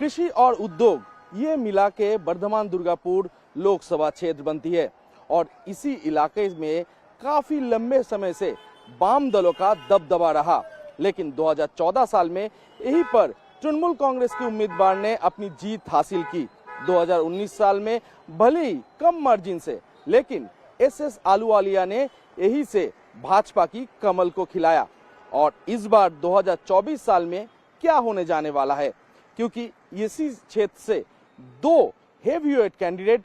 कृषि और उद्योग ये मिला के वर्धमान दुर्गापुर लोकसभा क्षेत्र बनती है और इसी इलाके में काफी लंबे समय से वाम दलों का दबदबा रहा। लेकिन 2014 साल में यहीं पर तृणमूल कांग्रेस के उम्मीदवार ने अपनी जीत हासिल की। 2019 साल में भले ही कम मार्जिन से, लेकिन एसएस अहलुवालिया ने यही से भाजपा की कमल को खिलाया। और इस बार 2024 साल में क्या होने जाने वाला है, क्योंकि इसी क्षेत्र से दो हेवीवेट कैंडिडेट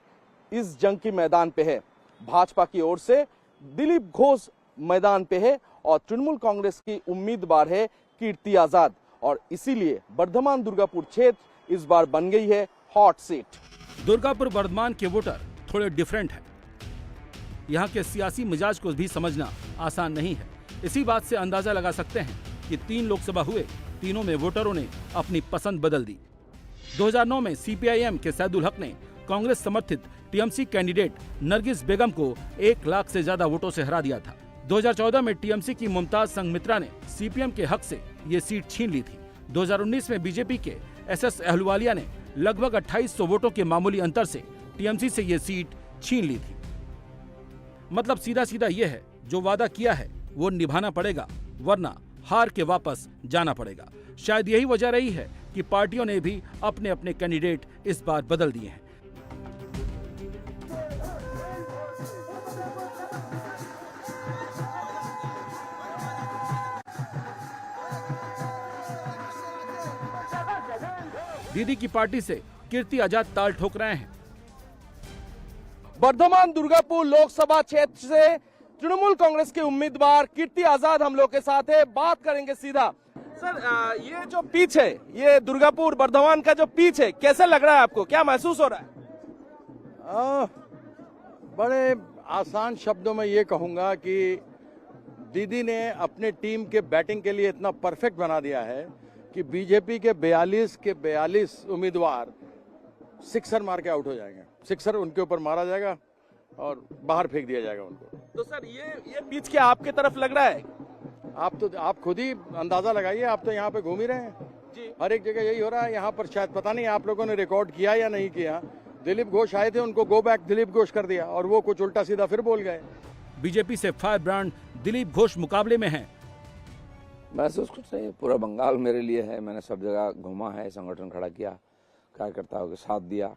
इस जंग के मैदान पे है। भाजपा की ओर से दिलीप घोष मैदान पे है और तृणमूल कांग्रेस की उम्मीदवार है कीर्ति आजाद। और इसीलिए वर्धमान दुर्गापुर क्षेत्र इस बार बन गई है हॉट सीट। दुर्गापुर वर्धमान के वोटर थोड़े डिफरेंट हैं। यहाँ के सियासी मिजाज को भी समझना आसान नहीं है। इसी बात से अंदाजा लगा सकते हैं कि 3 लोकसभा हुए, तीनों में वोटरों ने अपनी पसंद बदल दी। 2009 में सीपीआईएम के सैदुल हक ने कांग्रेस समर्थित टीएमसी कैंडिडेट नरगिस बेगम को 1 लाख से ज्यादा वोटों से हरा दिया था। 2014 में टीएमसी की मुमताज संघमित्रा ने सीपीएम के हक से ये सीट छीन ली थी। 2019 में बीजेपी के एसएस अहलुवालिया ने लगभग 2800 वोटों के मामूली अंतर से टीएमसी से ये सीट छीन ली थी। मतलब सीधा सीधा ये है, जो वादा किया है वो निभाना पड़ेगा, वरना हार के वापस जाना पड़ेगा। शायद यही वजह रही है कि पार्टियों ने भी अपने अपने कैंडिडेट इस बार बदल दिए हैं। दीदी की पार्टी से कीर्ति आजाद ताल ठोक रहे हैं। वर्धमान दुर्गापुर लोकसभा क्षेत्र से तृणमूल कांग्रेस के उम्मीदवार कीर्ति आजाद हम लोग के साथ है, बात करेंगे सीधा। सर, ये जो पिच है, ये दुर्गापुर वर्धमान का जो पिच है, कैसे लग रहा है आपको, क्या महसूस हो रहा है? बड़े आसान शब्दों में ये कहूंगा कि दीदी ने अपने टीम के बैटिंग के लिए इतना परफेक्ट बना दिया है कि बीजेपी के 42 उम्मीदवार सिक्सर मार के आउट हो जाएंगे। सिक्सर उनके ऊपर मारा जाएगा और बाहर फेंक दिया जाएगा उनको। तो सर, ये पिच क्या आपके तरफ लग रहा है? आप खुद ही अंदाजा लगाइए, आप तो यहाँ पे घूम ही रहे हैं जी। हर एक जगह यही हो रहा है। यहाँ पर शायद पता नहीं आप लोगों ने रिकॉर्ड किया या नहीं किया, दिलीप घोष आए थे, उनको गो बैक दिलीप घोष कर दिया और वो कुछ उल्टा सीधा फिर बोल गए। बीजेपी से फायर ब्रांड दिलीप घोष मुकाबले में हैं। महसूस कुछ नहीं, पूरा बंगाल मेरे लिए है। मैंने सब जगह घूमा है, संगठन खड़ा किया, कार्यकर्ताओं के साथ दिया।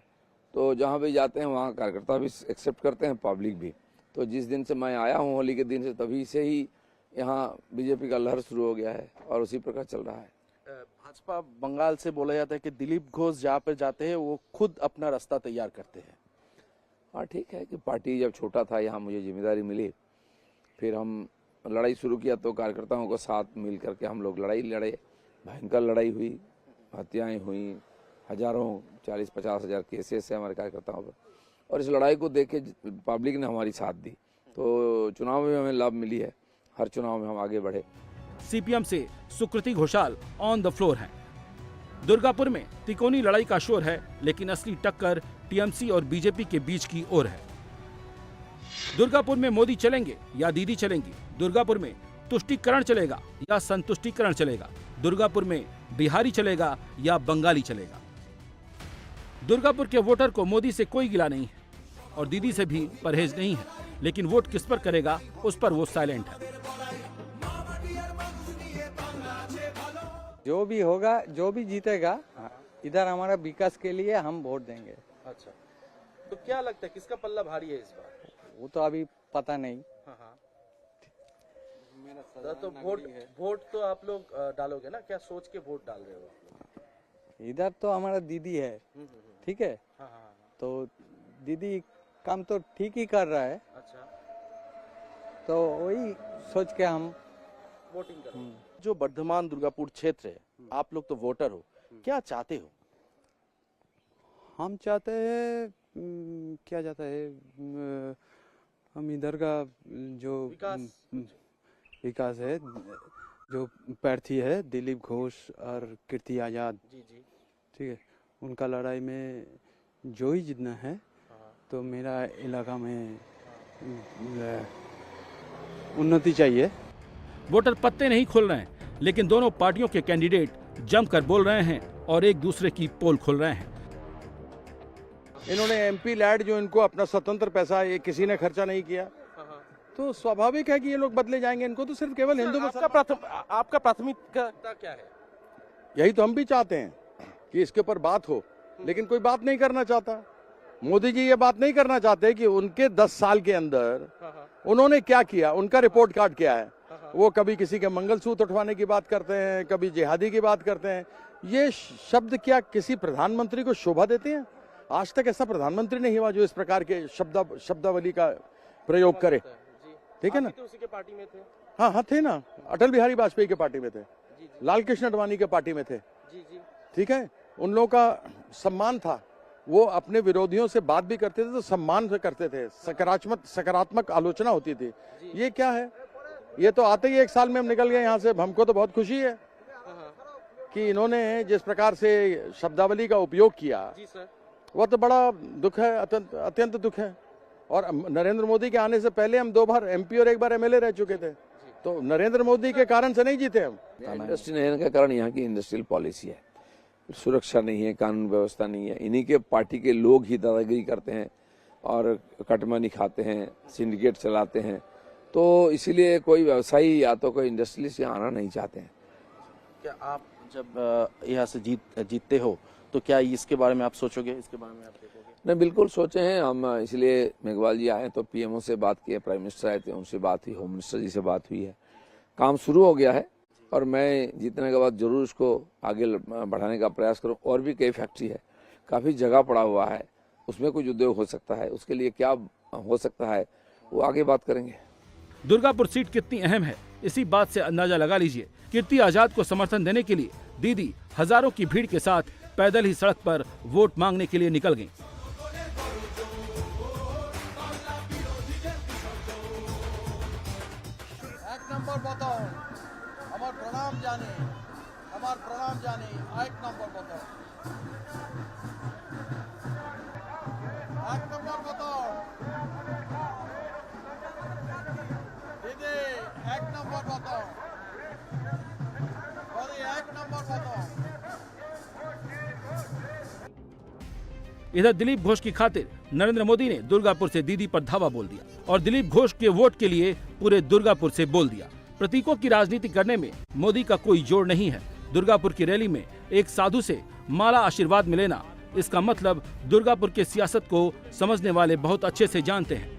तो जहाँ भी जाते हैं वहाँ कार्यकर्ता भी एक्सेप्ट करते हैं, पब्लिक भी। तो जिस दिन से मैं आया हूँ, होली के दिन से, तभी से ही यहाँ बीजेपी का लहर शुरू हो गया है और उसी प्रकार चल रहा है। भाजपा बंगाल से बोला जाता है कि दिलीप घोष जहाँ पर जाते हैं वो खुद अपना रास्ता तैयार करते हैं। हाँ, ठीक है कि पार्टी जब छोटा था, यहाँ मुझे जिम्मेदारी मिली, फिर हम लड़ाई शुरू किया तो कार्यकर्ताओं के साथ मिल करके हम लोग लड़ाई लड़े। भयंकर लड़ाई हुई, हत्याएं हुई, हजारों 40-50 हज़ार केसेस है हमारे कार्यकर्ताओं पर। और इस लड़ाई को देख के पब्लिक ने हमारी साथ दी, तो चुनाव में हमें लाभ मिली है। हर चुनाव में हम आगे बढ़े। सीपीएम से सुकृति घोषाल ऑन द फ्लोर हैं। दुर्गापुर में तिकोनी लड़ाई का शोर है, लेकिन असली टक्कर टीएमसी और बीजेपी के बीच की ओर है। दुर्गापुर में मोदी चलेंगे या दीदी चलेंगी? दुर्गापुर में तुष्टीकरण चलेगा या संतुष्टीकरण चलेगा? दुर्गापुर में बिहारी चलेगा या बंगाली चलेगा? दुर्गापुर के वोटर को मोदी से कोई गिला नहीं है और दीदी से भी परहेज नहीं है, लेकिन वोट किस पर करेगा उस पर वो साइलेंट है। जो भी होगा, जो भी जीतेगा, इधर हमारा विकास के लिए हम वोट देंगे। अच्छा, तो क्या लगता है किसका पल्ला भारी है इस बार? वो तो अभी पता नहीं। हाँ। तो वोट तो आप लोग डालोगे ना? क्या सोच के वोट डाल रहे हो? इधर तो हमारा दीदी है, ठीक है। हाँ। तो दीदी काम तो ठीक ही कर रहा है। अच्छा, तो वही सोच के हम वोटिंग करो। जो वर्धमान दुर्गापुर क्षेत्र है, आप लोग तो वोटर हो, क्या चाहते हो? हम चाहते हैं, क्या चाहता है, हम इधर का जो विकास है, जो प्रार्थी है दिलीप घोष और कीर्ति आजाद, जी, ठीक है, उनका लड़ाई में जो ही जीतना है, तो मेरा इलाका में उन्नति चाहिए। वोटर पत्ते नहीं खोल रहे हैं, लेकिन दोनों पार्टियों के कैंडिडेट जमकर बोल रहे हैं और एक दूसरे की पोल खोल रहे हैं। इन्होंने एमपी लैड जो इनको अपना स्वतंत्र पैसा ये किसी ने खर्चा नहीं किया, तो स्वाभाविक है कि ये लोग बदले जाएंगे। इनको तो सिर्फ केवल हिंदू आपका प्राथमिकता क्या है? यही तो हम भी चाहते हैं कि इसके ऊपर बात हो, लेकिन कोई बात नहीं करना चाहता। मोदी जी ये बात नहीं करना चाहते कि उनके 10 साल के अंदर उन्होंने क्या किया, उनका रिपोर्ट कार्ड क्या है। वो कभी किसी के मंगलसूत्र उठवाने की बात करते हैं, कभी जिहादी की बात करते हैं। ये शब्द क्या किसी प्रधानमंत्री को शोभा देते हैं? आज तक ऐसा प्रधानमंत्री नहीं हुआ जो इस प्रकार के शब्दावली का प्रयोग करे। ठीक है ना? तो उसी के पार्टी में थे। हाँ थे ना, अटल बिहारी वाजपेयी के पार्टी में थे, लाल कृष्ण आडवाणी के पार्टी में थे। ठीक है, उन लोगों का सम्मान था। वो अपने विरोधियों से बात भी करते थे तो सम्मान से करते थे, सकारात्मक आलोचना होती थी। ये क्या है? ये तो आते ही 1 साल में हम निकल गए यहाँ से। हमको तो बहुत खुशी है कि इन्होंने जिस प्रकार से शब्दावली का उपयोग किया, वह तो बड़ा दुख है, अत्यंत दुख है। और नरेंद्र मोदी के आने से पहले हम 2 बार एमपी और 1 बार एमएलए रह चुके थे, तो नरेंद्र मोदी के कारण से नहीं जीते हम। इंडस्ट्री नहीं रहने का कारण यहाँ की इंडस्ट्रियल पॉलिसी है, सुरक्षा नहीं है, कानून व्यवस्था नहीं है। इन्हीं के पार्टी के लोग ही दादागिरी करते हैं और कटमनी खाते हैं, सिंडिकेट चलाते हैं। तो इसीलिए कोई व्यवसायी या तो कोई इंडस्ट्रियलिस्ट यहाँ आना नहीं चाहते हैं। क्या आप जब यहाँ से जीतते हो तो क्या इसके बारे में आप सोचोगे, इसके बारे में आप देखोगे? नहीं, बिल्कुल सोचे हैं हम। इसलिए मेघवाल जी आए तो पीएमओ से बात की है, प्राइम मिनिस्टर आए थे उनसे बात हुई, होम मिनिस्टर जी से बात हुई है। काम शुरू हो गया है और मैं जीतने के बाद जरूर इसको आगे बढ़ाने का प्रयास करूं। और भी कई फैक्ट्री है, काफ़ी जगह पड़ा हुआ है, उसमें कुछ उद्योग हो सकता है। उसके लिए क्या हो सकता है वो आगे बात करेंगे। दुर्गापुर सीट कितनी अहम है, इसी बात से अंदाजा लगा लीजिए। कीर्ति आजाद को समर्थन देने के लिए दीदी हजारों की भीड़ के साथ पैदल ही सड़क पर वोट मांगने के लिए निकल गईं। एक नंबर बताओ, हमार प्रणाम जाने, एक नंबर बताओ, एक नंबर बताओ दीदी, एक नंबर बताओ, एक नंबर बताओ। इधर दिलीप घोष की खातिर नरेंद्र मोदी ने दुर्गापुर से दीदी पर धावा बोल दिया और दिलीप घोष के वोट के लिए पूरे दुर्गापुर से बोल दिया। प्रतीकों की राजनीति करने में मोदी का कोई जोड़ नहीं है। दुर्गापुर की रैली में एक साधु से माला आशीर्वाद में लेना, इसका मतलब दुर्गापुर के सियासत को समझने वाले बहुत अच्छे से जानते हैं।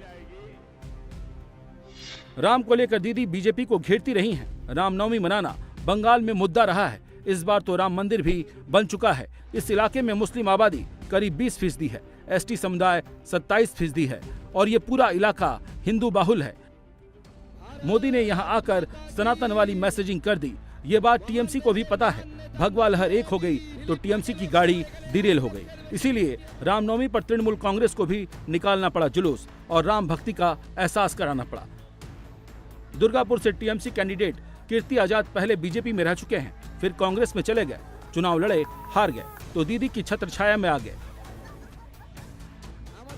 राम को लेकर दीदी बीजेपी को घेरती रही हैं। रामनवमी मनाना बंगाल में मुद्दा रहा है। इस बार तो राम मंदिर भी बन चुका है। इस इलाके में मुस्लिम आबादी करीब 20% है, एसटी समुदाय 27% है और ये पूरा इलाका हिंदू बाहुल है। मोदी ने यहाँ आकर सनातन वाली मैसेजिंग कर दी। ये बात टीएमसी को भी पता है। भगवा लहर एक हो गई तो टीएमसी की गाड़ी डिरेल हो गई। इसीलिए रामनवमी पर तृणमूल कांग्रेस को भी निकालना पड़ा जुलूस और राम भक्ति का एहसास कराना पड़ा। दुर्गापुर से टीएमसी कैंडिडेट कीर्ति आजाद पहले बीजेपी में रह चुके हैं, फिर कांग्रेस में चले गए, चुनाव लड़े, हार गए तो दीदी की छत्र छाया में आ गए।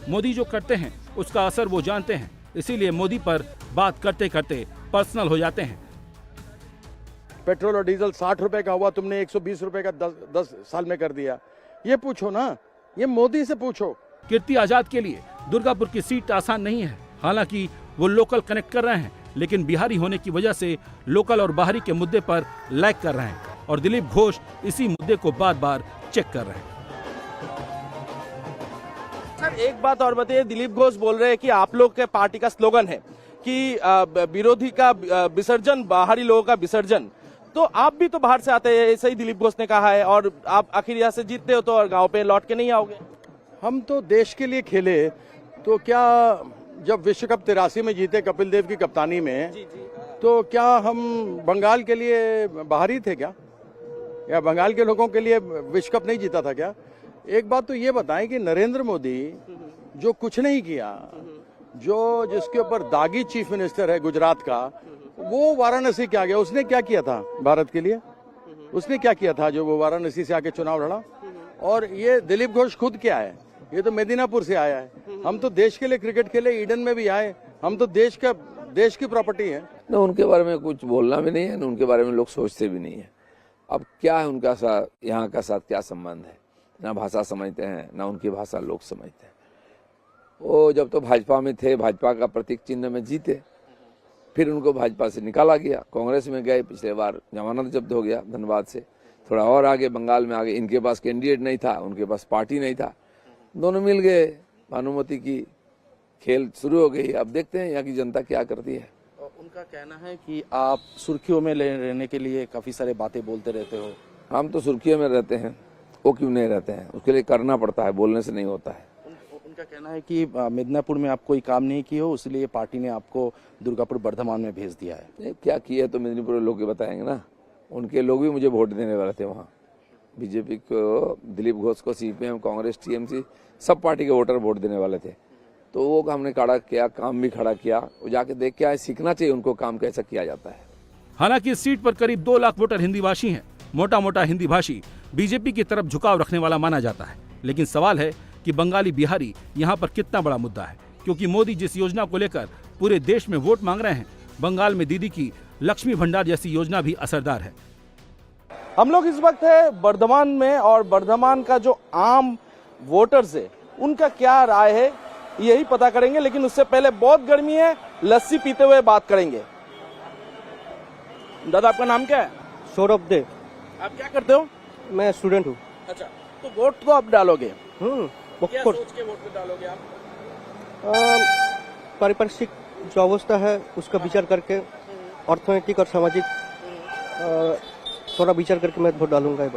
मोदी जो करते हैं उसका असर वो जानते हैं, इसीलिए मोदी पर बात करते करते पर्सनल हो जाते हैं। पेट्रोल और डीजल 60 रुपए का हुआ, तुमने 120 रुपए का 10 साल में कर दिया। ये पूछो ना, ये मोदी से पूछो। कीर्ति आजाद के लिए दुर्गापुर की सीट आसान नहीं है। हालांकि वो लोकल कनेक्ट कर रहे हैं, लेकिन बिहारी होने की वजह से लोकल और बाहरी के मुद्दे पर लैग कर रहे हैं और दिलीप घोष इसी मुद्दे को बार बार चेक कर रहे हैं। सर एक बात और बताइए, दिलीप घोष बोल रहे हैं कि आप लोग के पार्टी का स्लोगन है कि विरोधी का विसर्जन, बाहरी लोगों का विसर्जन। तो आप भी तो बाहर से आते हैं, ऐसा ही दिलीप घोष ने कहा है, और आप आखिर यहाँ से जीतते हो तो और गांव पे लौट के नहीं आओगे। हम तो देश के लिए खेले, तो क्या जब विश्व कप 83 में जीते कपिल देव की कप्तानी में, तो क्या हम बंगाल के लिए बाहरी थे क्या? या बंगाल के लोगों के लिए विश्व कप नहीं जीता था क्या? एक बात तो ये बताएं कि नरेंद्र मोदी जो कुछ नहीं किया, जो जिसके ऊपर दागी चीफ मिनिस्टर है गुजरात का, वो वाराणसी क्या गया? उसने क्या किया था भारत के लिए? उसने क्या किया था जो वो वाराणसी से आके चुनाव लड़ा? और ये दिलीप घोष खुद क्या है? ये तो मेदिनापुर से आया है। हम तो देश के लिए क्रिकेट खेले, ईडन में भी आए। हम तो देश की प्रॉपर्टी है। न उनके बारे में कुछ बोलना भी नहीं है, न उनके बारे में लोग सोचते भी नहीं है। अब क्या है उनका साथ, यहाँ का साथ क्या संबंध है, ना भाषा समझते हैं ना उनकी भाषा लोग समझते हैं। वो जब तो भाजपा में थे, भाजपा का प्रतीक चिन्ह में जीते, फिर उनको भाजपा से निकाला गया, कांग्रेस में गए, पिछले बार जमानत जब्त हो गया धनबाद से, थोड़ा और आगे बंगाल में आगे, इनके पास कैंडिडेट नहीं था, उनके पास पार्टी नहीं था, दोनों मिल गए, भानुमति की खेल शुरू हो गई। अब देखते हैं यहाँ की जनता क्या करती है। उनका कहना है कि आप सुर्खियों में रहने के लिए काफी सारे बातें बोलते रहते हो। हम तो सुर्खियों में रहते हैं, वो क्यों नहीं रहते हैं, उसके लिए करना पड़ता है, बोलने से नहीं होता है। उनका कहना है कि मिदनापुर में आप कोई काम नहीं किए हो, इसलिए पार्टी ने आपको दुर्गापुर बर्धमान में भेज दिया है। नहीं, क्या किया है तो मेदिनीपुर लोग बताएंगे ना, उनके लोग भी मुझे वोट देने वाले थे वहाँ। बीजेपी को, दिलीप घोष को, सीपीएम, कांग्रेस, टीएमसी, सब पार्टी के वोटर वोट देने वाले थे, तो वो हमने खड़ा किया, काम भी खड़ा किया, वो जाके देख के आए, सीखना चाहिए उनको काम कैसा किया जाता है। हालांकि इस सीट पर करीब 2 लाख वोटर हिंदी भाषी हैं। मोटा मोटा हिंदी भाषी बीजेपी की तरफ झुकाव रखने वाला माना जाता है, लेकिन सवाल है कि बंगाली बिहारी यहाँ पर कितना बड़ा मुद्दा है, क्योंकि मोदी जिस योजना को लेकर पूरे देश में वोट मांग रहे हैं, बंगाल में दीदी की लक्ष्मी भंडार जैसी योजना भी असरदार है। हम लोग इस वक्त है बर्धमान में, और बर्धमान का जो आम वोटर्स है उनका क्या राय है यही पता करेंगे, लेकिन उससे पहले बहुत गर्मी है, लस्सी पीते हुए बात करेंगे। दादा, आपका नाम क्या है? सौरभ दे। आप क्या करते हो? मैं स्टूडेंट हूँ। अच्छा, तो वोट तो आप डालोगे? क्या ऑफकोर्स। सोच के वोट पे डालोगे आप? पारिपार्श्विक जो अवस्था है उसका विचार करके, अर्थनैतिक और सामाजिक थोड़ा विचार करके मैं वोट डालूंगा।